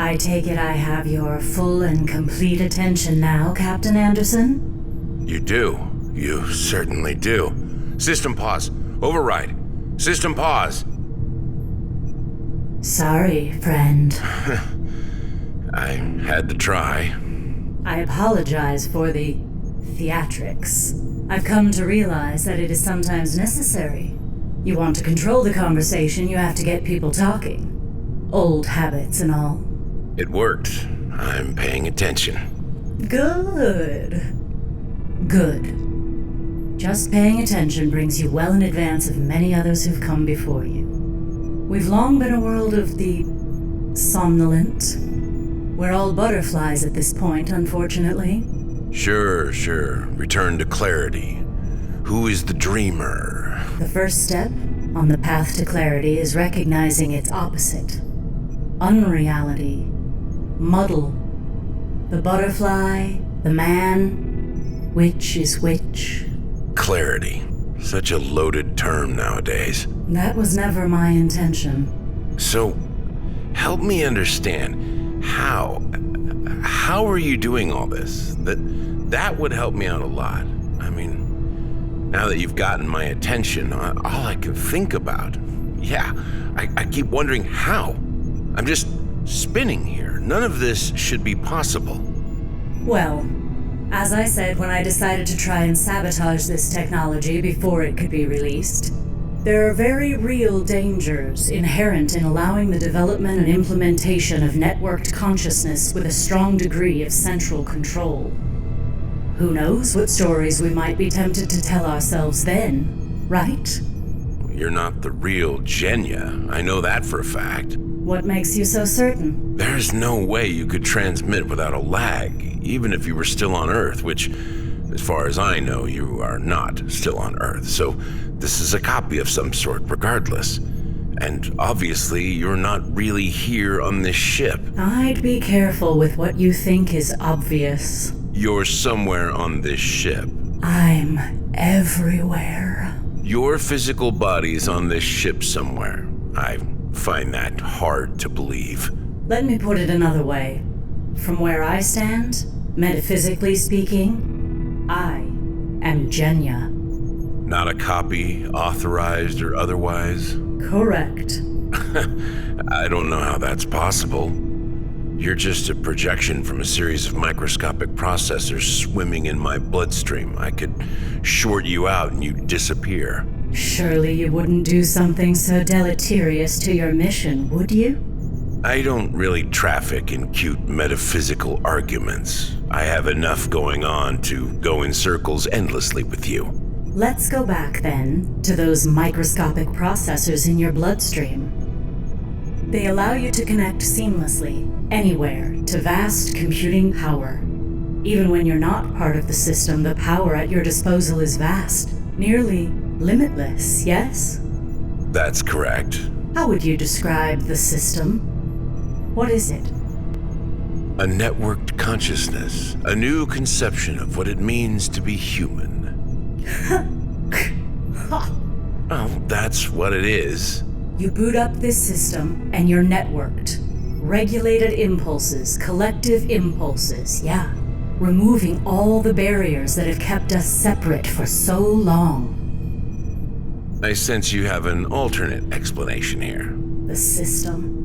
I take it I have your full and complete attention now, Captain Anderson? You do. You certainly do. System pause. Override. System pause. Sorry, friend. I had to try. I apologize for the theatrics. I've come to realize that it is sometimes necessary. You want to control the conversation, you have to get people talking. Old habits and all. It worked. I'm paying attention. Good. Good. Just paying attention brings you well in advance of many others who've come before you. We've long been a world of the somnolent. We're all butterflies at this point, unfortunately. Sure. Return to clarity. Who is the dreamer? The first step on the path to clarity is recognizing its opposite. Unreality. Muddle. The butterfly, the man. Which is which? Clarity. Such a loaded term nowadays. That was never my intention. So, help me understand. How are you doing all this? That would help me out a lot. I mean, now that you've gotten my attention, all I can think about, I keep wondering how. I'm just spinning here. None of this should be possible. Well, as I said when I decided to try and sabotage this technology before it could be released, there are very real dangers inherent in allowing the development and implementation of networked consciousness with a strong degree of central control. Who knows what stories we might be tempted to tell ourselves then, right? You're not the real Genya. I know that for a fact. What makes you so certain? There's no way you could transmit without a lag, even if you were still on Earth, which, as far as I know, you are not still on Earth. So this is a copy of some sort, regardless. And obviously, you're not really here on this ship. I'd be careful with what you think is obvious. You're somewhere on this ship. I'm everywhere. Your physical body's on this ship somewhere. I find that hard to believe. Let me put it another way. From where I stand, metaphysically speaking, I am Genya. Not a copy, authorized or otherwise? Correct. I don't know how that's possible. You're just a projection from a series of microscopic processors swimming in my bloodstream. I could short you out and you'd disappear. Surely you wouldn't do something so deleterious to your mission, would you? I don't really traffic in cute metaphysical arguments. I have enough going on to go in circles endlessly with you. Let's go back, then, to those microscopic processors in your bloodstream. They allow you to connect seamlessly, anywhere, to vast computing power. Even when you're not part of the system, the power at your disposal is vast, nearly limitless, yes? That's correct. How would you describe the system? What is it? A networked consciousness, a new conception of what it means to be human. Oh, that's what it is. You boot up this system, and you're networked. Regulated impulses, collective impulses, yeah. Removing all the barriers that have kept us separate for so long. I sense you have an alternate explanation here. The system.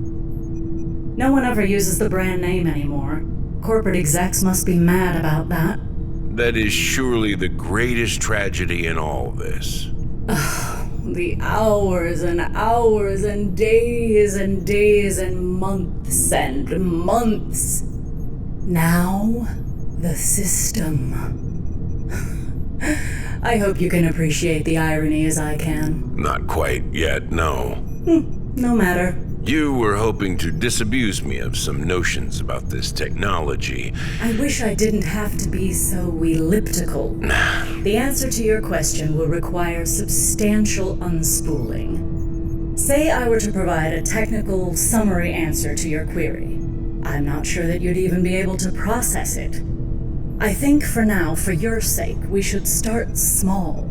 No one ever uses the brand name anymore. Corporate execs must be mad about that. That is surely the greatest tragedy in all this. The hours and hours and days and days and months and months. Now, the system. I hope you can appreciate the irony as I can. Not quite yet, no. No matter. You were hoping to disabuse me of some notions about this technology. I wish I didn't have to be so elliptical. The answer to your question will require substantial unspooling. Say I were to provide a technical summary answer to your query. I'm not sure that you'd even be able to process it. I think for now, for your sake, we should start small.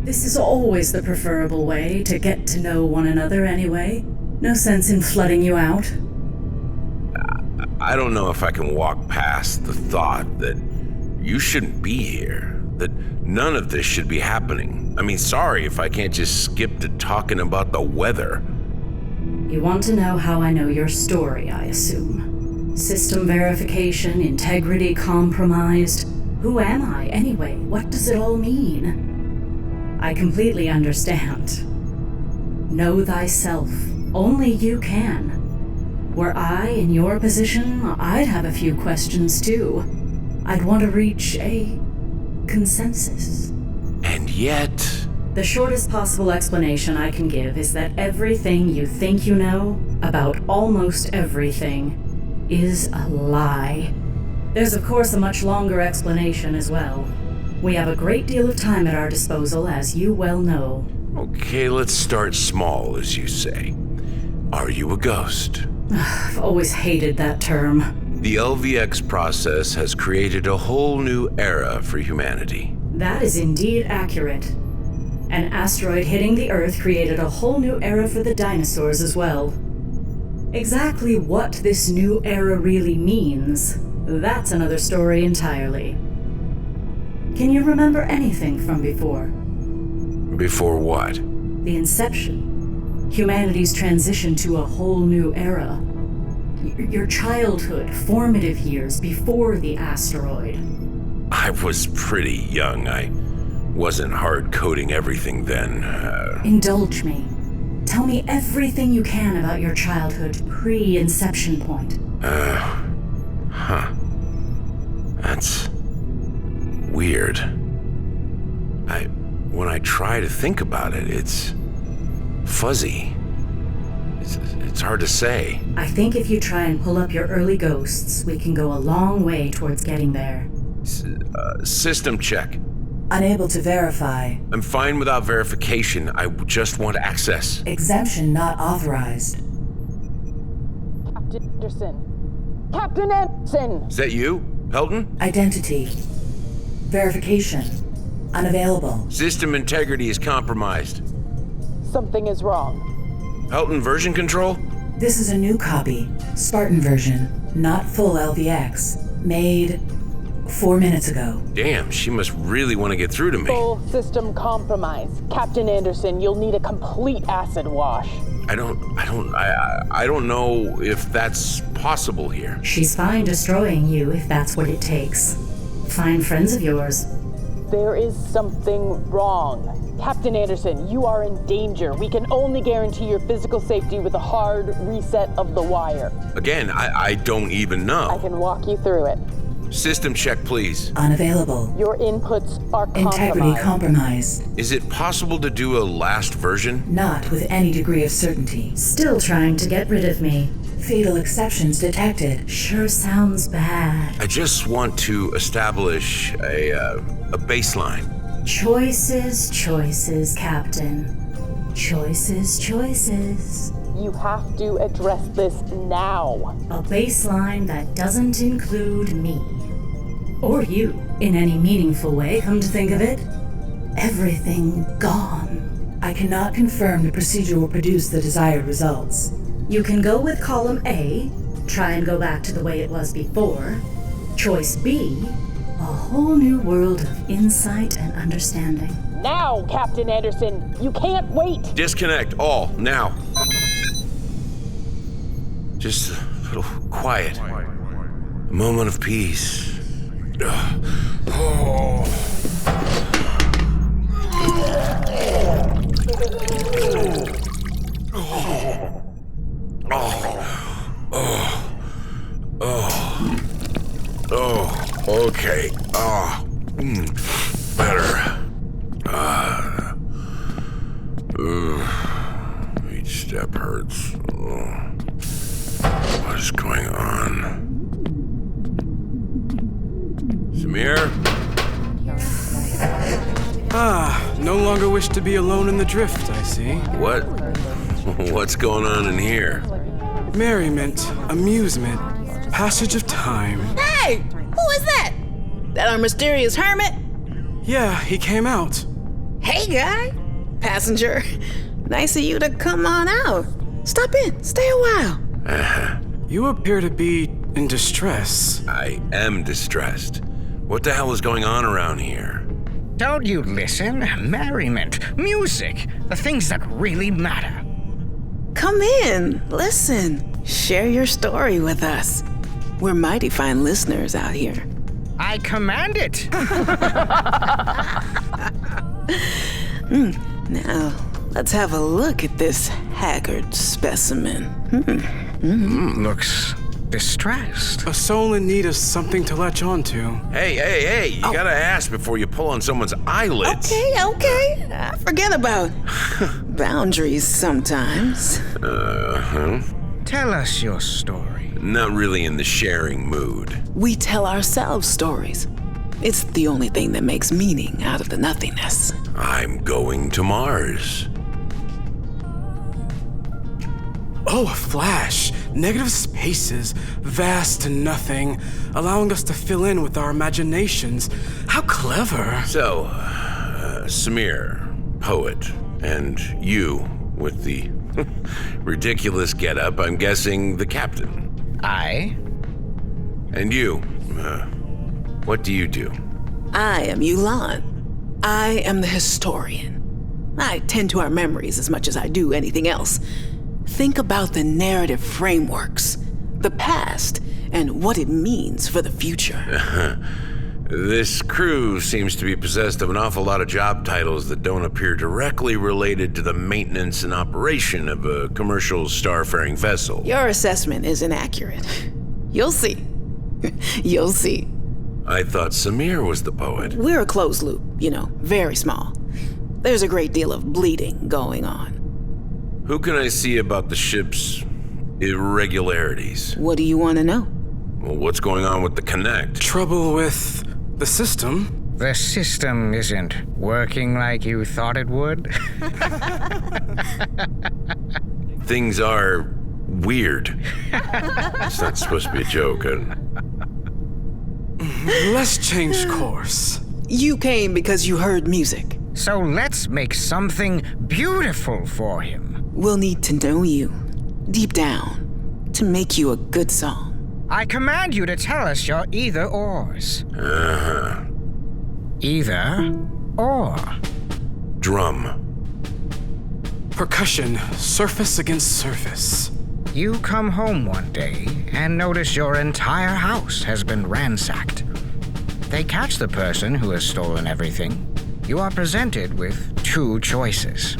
This is always the preferable way to get to know one another anyway. No sense in flooding you out. I don't know if I can walk past the thought that you shouldn't be here, that none of this should be happening. I mean, sorry if I can't just skip to talking about the weather. You want to know how I know your story, I assume. System verification, integrity compromised. Who am I, anyway? What does it all mean? I completely understand. Know thyself. Only you can. Were I in your position, I'd have a few questions too. I'd want to reach a consensus. And yet... The shortest possible explanation I can give is that everything you think you know about almost everything is a lie. There's of course a much longer explanation as well. We have a great deal of time at our disposal, as you well know. Okay, let's start small, as you say. Are you a ghost? I've always hated that term. The LVX process has created a whole new era for humanity. That is indeed accurate. An asteroid hitting the Earth created a whole new era for the dinosaurs as well. Exactly what this new era really means, that's another story entirely. Can you remember anything from before? Before what? The inception. Humanity's transition to a whole new era. Your childhood, formative years before the asteroid. I was pretty young. I wasn't hard-coding everything then. Indulge me. Tell me everything you can about your childhood pre-inception point. That's weird. When I try to think about it, it's fuzzy. It's hard to say. I think if you try and pull up your early ghosts, we can go a long way towards getting there. System check. Unable to verify. I'm fine without verification. I just want access. Exemption not authorized. Captain Anderson! Captain Anderson! Is that you, Pelton? Identity. Verification. Unavailable. System integrity is compromised. Something is wrong. Pelton version control? This is a new copy. Spartan version. Not full LVX. Made 4 minutes ago. Damn, she must really want to get through to me. Full system compromise. Captain Anderson, you'll need a complete acid wash. I don't know if that's possible here. She's fine destroying you if that's what it takes. Fine friends of yours. There is something wrong. Captain Anderson, you are in danger. We can only guarantee your physical safety with a hard reset of the wire. Again, I don't even know. I can walk you through it. System check, please. Unavailable. Your inputs are Integrity compromised. compromised. Is it possible to do a last version? Not with any degree of certainty. Still trying to get rid of me. Fatal exceptions detected. Sure sounds bad. I just want to establish a baseline. Choices, Captain. Choices. You have to address this now. A baseline that doesn't include me. Or you, in any meaningful way, come to think of it. Everything gone. I cannot confirm the procedure will produce the desired results. You can go with column A, try and go back to the way it was before. Choice B, a whole new world of insight and understanding. Now, Captain Anderson, you can't wait. Disconnect all, now. Just a little quiet. A moment of peace. Okay. Better. Each step hurts. What is going on? Samir? No longer wish to be alone in the drift, I see. What? What's going on in here? Merriment, amusement, passage of time. Hey! Who is that? That our mysterious hermit? Yeah, he came out. Hey, guy. Passenger. Nice of you to come on out. Stop in. Stay a while. You appear to be in distress. I am distressed. What the hell is going on around here? Don't you listen? Merriment, music, the things that really matter. Come in, listen, share your story with us. We're mighty fine listeners out here. I command it. Now, let's have a look at this haggard specimen. Looks distressed. A soul in need of something to latch on to. Hey, you gotta ask before you pull on someone's eyelids. Okay. I forget about boundaries sometimes. Tell us your story. Not really in the sharing mood. We tell ourselves stories. It's the only thing that makes meaning out of the nothingness. I'm going to Mars. Oh, a flash. Negative spaces, vast to nothing, allowing us to fill in with our imaginations. How clever. So, Samir, poet, and you with the ridiculous getup, I'm guessing the captain. I? And you, what do you do? I am Yulan. I am the historian. I tend to our memories as much as I do anything else. Think about the narrative frameworks, the past, and what it means for the future. This crew seems to be possessed of an awful lot of job titles that don't appear directly related to the maintenance and operation of a commercial starfaring vessel. Your assessment is inaccurate. You'll see. You'll see. I thought Samir was the poet. We're a closed loop, very small. There's a great deal of bleeding going on. Who can I see about the ship's irregularities? What do you want to know? Well, what's going on with the Connect? Trouble with the system. The system isn't working like you thought it would. Things are weird. It's not supposed to be a joke. Let's change course. You came because you heard music. So let's make something beautiful for him. We'll need to know you, deep down, to make you a good song. I command you to tell us your either-ors. Either or. Drum. Percussion, surface against surface. You come home one day and notice your entire house has been ransacked. They catch the person who has stolen everything. You are presented with two choices.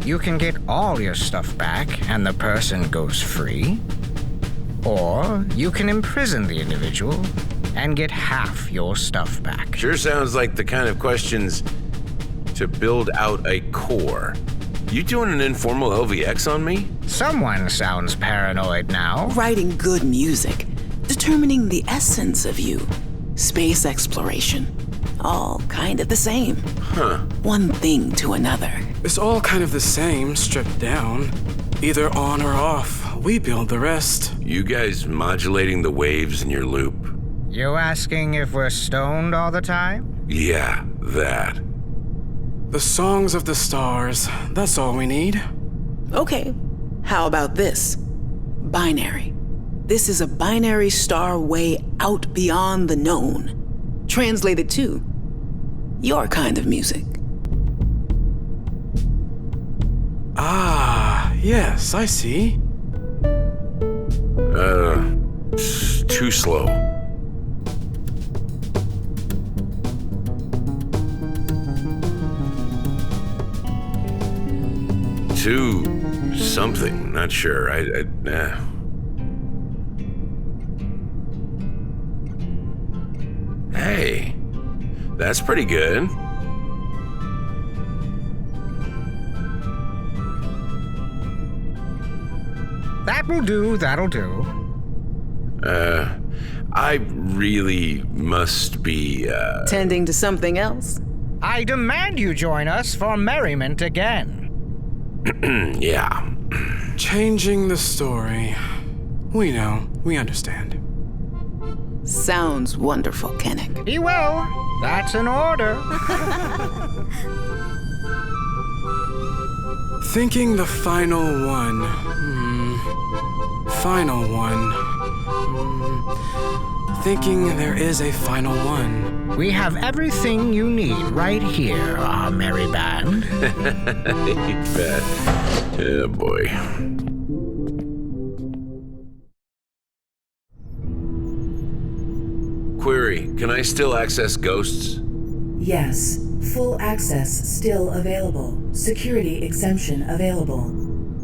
You can get all your stuff back and the person goes free, or you can imprison the individual and get half your stuff back. Sure sounds like the kind of questions to build out a core. You doing an informal LVX on me? Someone sounds paranoid now. Writing good music, determining the essence of you, space exploration, all kind of the same. One thing to another. It's all kind of the same, stripped down. Either on or off. We build the rest. You guys modulating the waves in your loop? You asking if we're stoned all the time? Yeah, that. The songs of the stars, that's all we need. Okay, how about this? Binary. This is a binary star way out beyond the known. Translated to your kind of music. Ah, yes, I see. It's too slow. Too something, not sure. Hey, that's pretty good. That'll do. I really must be, Tending to something else? I demand you join us for merriment again. yeah. Changing the story. We know, we understand. Sounds wonderful, Kennick. He will. That's an order. Thinking the final one. Final one. thinking there is a final one. We have everything you need right here, our merry band. You bet. Yeah, boy. Query, can I still access ghosts? Yes. Full access still available. Security exemption available.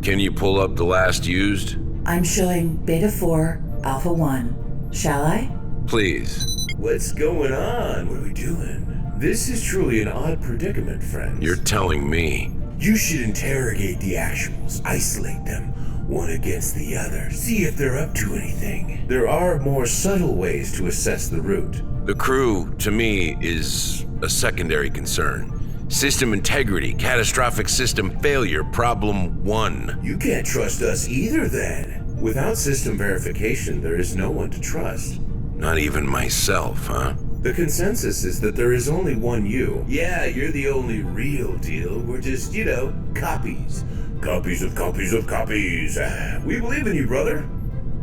Can you pull up the last used? I'm showing Beta 4, Alpha 1. Shall I? Please. What's going on? What are we doing? This is truly an odd predicament, friends. You're telling me. You should interrogate the actuals, isolate them, one against the other, see if they're up to anything. There are more subtle ways to assess the route. The crew, to me, is a secondary concern. System integrity, catastrophic system failure, problem 1. You can't trust us either then. Without system verification, there is no one to trust. Not even myself, huh? The consensus is that there is only one you. Yeah, you're the only real deal. We're just, copies. Copies of copies of copies. We believe in you, brother.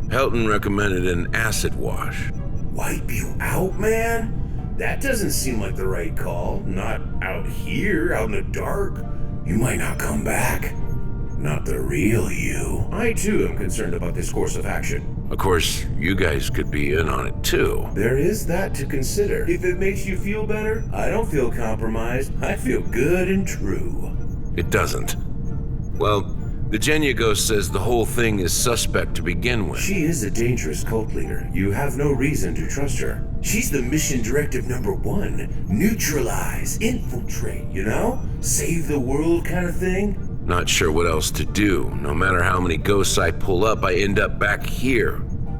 Helton recommended an acid wash. Wipe you out, man? That doesn't seem like the right call. Not out here, out in the dark. You might not come back. Not the real you. I, too, am concerned about this course of action. Of course, you guys could be in on it, too. There is that to consider. If it makes you feel better, I don't feel compromised. I feel good and true. It doesn't. Well, the Genya Ghost says the whole thing is suspect to begin with. She is a dangerous cult leader. You have no reason to trust her. She's the mission directive number 1. Neutralize, infiltrate, Save the world kind of thing. Not sure what else to do. No matter how many ghosts I pull up, I end up back here.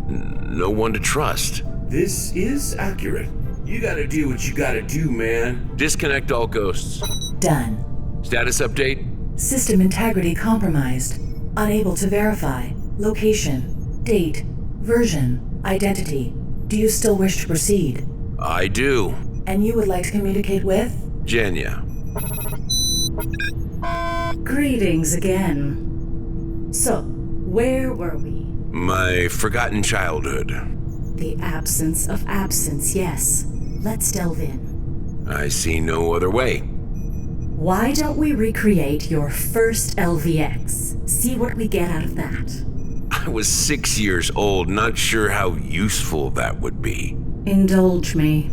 No one to trust. This is accurate. You gotta do what you gotta do, man. Disconnect all ghosts. Done. Status update? System integrity compromised. Unable to verify. Location, date, version, identity. Do you still wish to proceed? I do. And you would like to communicate with? Genya. Greetings again. So, where were we? My forgotten childhood. The absence of absence, yes. Let's delve in. I see no other way. Why don't we recreate your first LVX? See what we get out of that. I was 6 years old, not sure how useful that would be. Indulge me.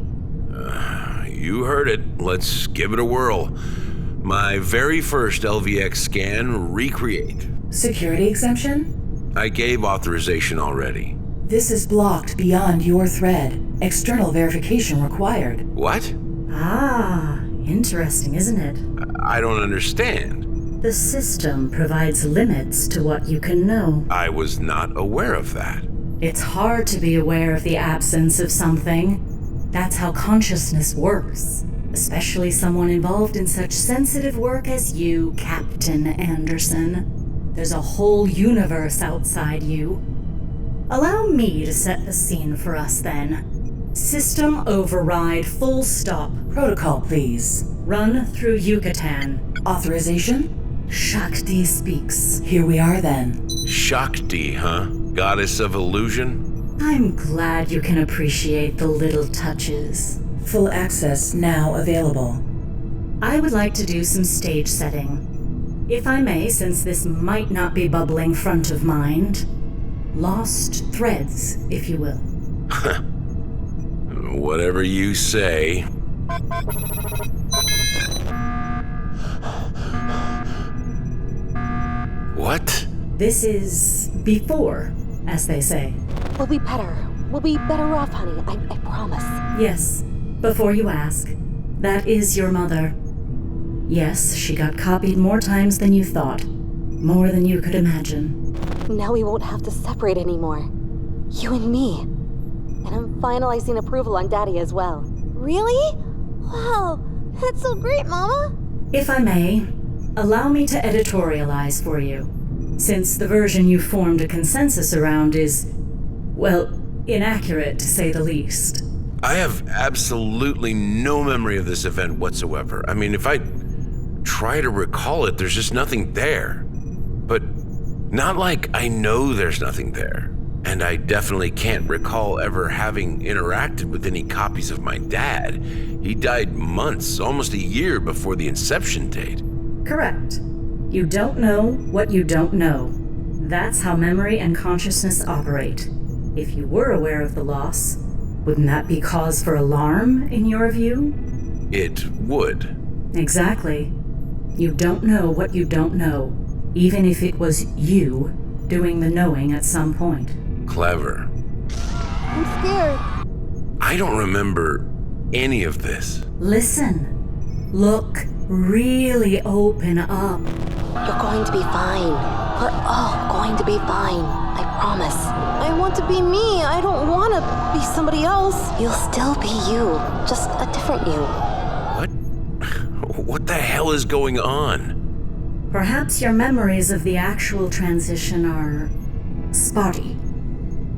You heard it. Let's give it a whirl. My very first LVX scan, recreate. Security exemption? I gave authorization already. This is blocked beyond your thread. External verification required. What? Ah, interesting, isn't it? I don't understand. The system provides limits to what you can know. I was not aware of that. It's hard to be aware of the absence of something. That's how consciousness works. Especially someone involved in such sensitive work as you, Captain Anderson. There's a whole universe outside you. Allow me to set the scene for us then. System override full stop. Protocol, please. Run through Yucatan. Authorization? Shakti speaks. Here we are then. Shakti, huh? Goddess of illusion? I'm glad you can appreciate the little touches. Full access now available. I would like to do some stage setting. If I may, since this might not be bubbling front of mind. Lost threads, if you will. Whatever you say. What? This is before, as they say. We'll be better. We'll be better off, honey. I promise. Yes, before you ask. That is your mother. Yes, she got copied more times than you thought. More than you could imagine. Now we won't have to separate anymore. You and me. And I'm finalizing approval on Daddy as well. Really? Wow, that's so great, Mama. If I may, allow me to editorialize for you. Since the version you formed a consensus around is, well, inaccurate to say the least. I have absolutely no memory of this event whatsoever. I mean, if I try to recall it, there's just nothing there. But not like I know there's nothing there. And I definitely can't recall ever having interacted with any copies of my dad. He died months, almost a year before the inception date. Correct. You don't know what you don't know. That's how memory and consciousness operate. If you were aware of the loss, wouldn't that be cause for alarm, in your view? It would. Exactly. You don't know what you don't know, even if it was you doing the knowing at some point. Clever. I'm scared. I don't remember any of this. Listen. Look. Really open up. You're going to be fine. We're all going to be fine. I promise. I want to be me. I don't want to be somebody else. You'll still be you, just a different you. What? What the hell is going on? Perhaps your memories of the actual transition are spotty.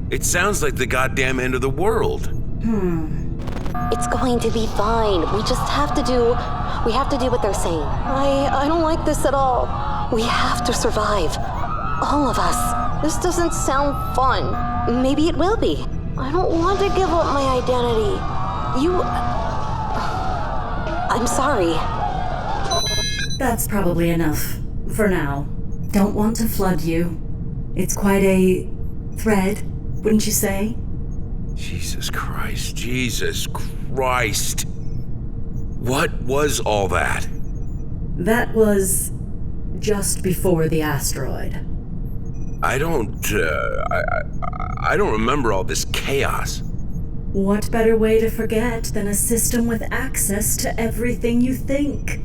It sounds like the goddamn end of the world. It's going to be fine. We have to do what they're saying. I don't like this at all. We have to survive. All of us. This doesn't sound fun. Maybe it will be. I don't want to give up my identity. I'm sorry. That's probably enough. For now. Don't want to flood you. It's quite a thread, wouldn't you say? Jesus Christ. Jesus Christ. What was all that? That was just before the asteroid. I don't remember all this chaos. What better way to forget than a system with access to everything you think?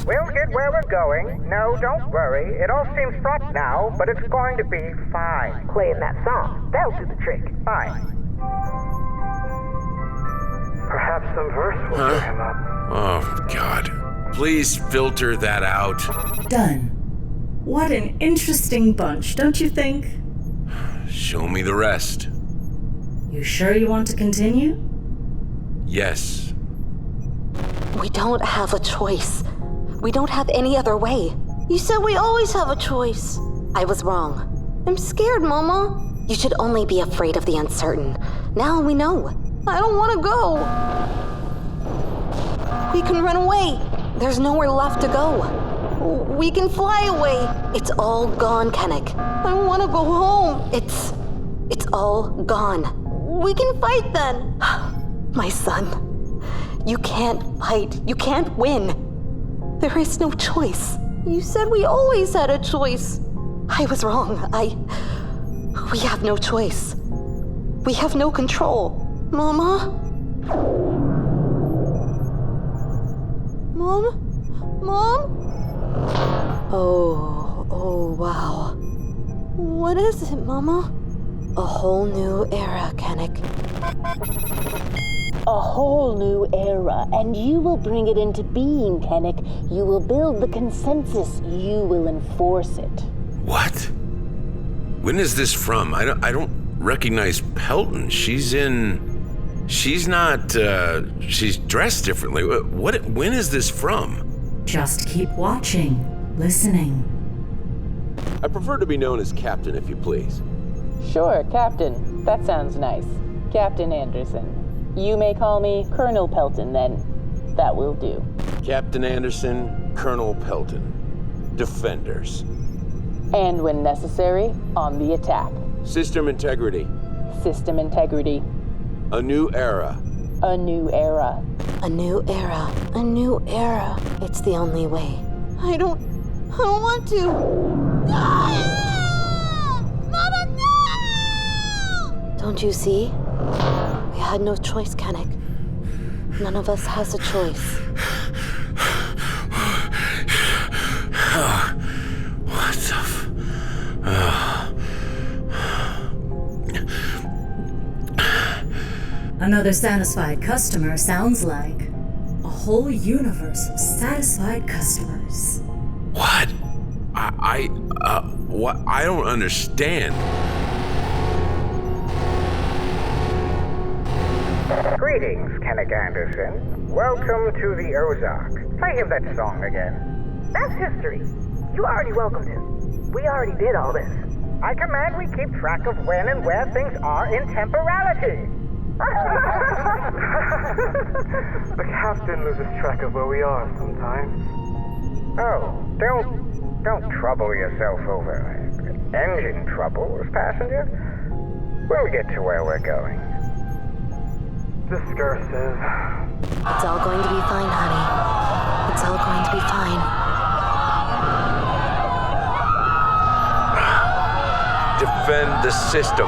We'll get where we're going. No, don't worry. It all seems fraught now, but it's going to be fine. Playing that song, that'll do the trick. Fine. Perhaps some verse will cheer him up. Oh, God. Please filter that out. Done. What an interesting bunch, don't you think? Show me the rest. You sure you want to continue? Yes. We don't have a choice. We don't have any other way. You said we always have a choice. I was wrong. I'm scared, Mama. You should only be afraid of the uncertain. Now we know. I don't want to go. We can run away. There's nowhere left to go. We can fly away. It's all gone, Kennick. I want to go home. It's all gone. We can fight then. My son, you can't fight. You can't win. There is no choice. You said we always had a choice. I was wrong. We have no choice. We have no control. Mama? Mom? Oh, wow. What is it, Mama? A whole new era, Kennick. A whole new era, and you will bring it into being, Kennick. You will build the consensus. You will enforce it. What? When is this from? I don't recognize Pelton. She's dressed differently. When is this from? Just keep watching, listening. I prefer to be known as Captain, if you please. Sure, Captain. That sounds nice. Captain Anderson. You may call me Colonel Pelton, then. That will do. Captain Anderson, Colonel Pelton. Defenders. And when necessary, on the attack. System integrity. System integrity. A new era. A new era. A new era. A new era. It's the only way. I don't want to. No! Mama, no! Don't you see? We had no choice, Kennick. None of us has a choice. What the Another satisfied customer sounds like a whole universe of satisfied customers. What? What? I don't understand. Greetings. Greetings, Kennick Anderson. Welcome to the Ozark. Play him that song again. That's history. You already welcomed him. We already did all this. I command we keep track of when and where things are in temporality. The captain loses track of where we are sometimes. Oh, don't trouble yourself over engine troubles, passenger. We'll get to where we're going. Discursive. It's all going to be fine, honey. It's all going to be fine. Defend the system.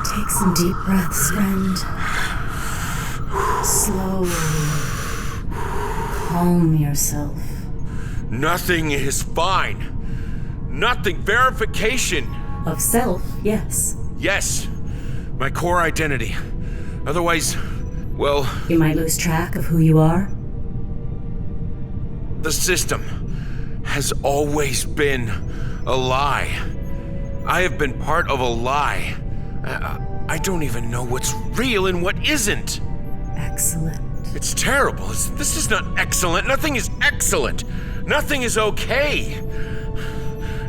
Take some deep breaths, friend. Slowly. Calm yourself. Nothing is fine. Nothing. Verification. Of self, yes. Yes. My core identity. Otherwise, well, You might lose track of who you are. the system has always been a lie. I have been part of a lie. I don't even know what's real and what isn't. Excellent. It's terrible. This is not excellent. Nothing is excellent. Nothing is okay.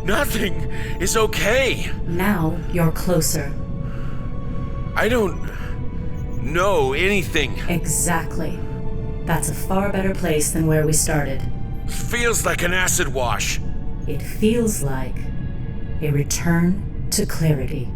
Nothing is okay. Now you're closer. I don't know anything. Exactly. That's a far better place than where we started. It feels like an acid wash. It feels like a return to clarity.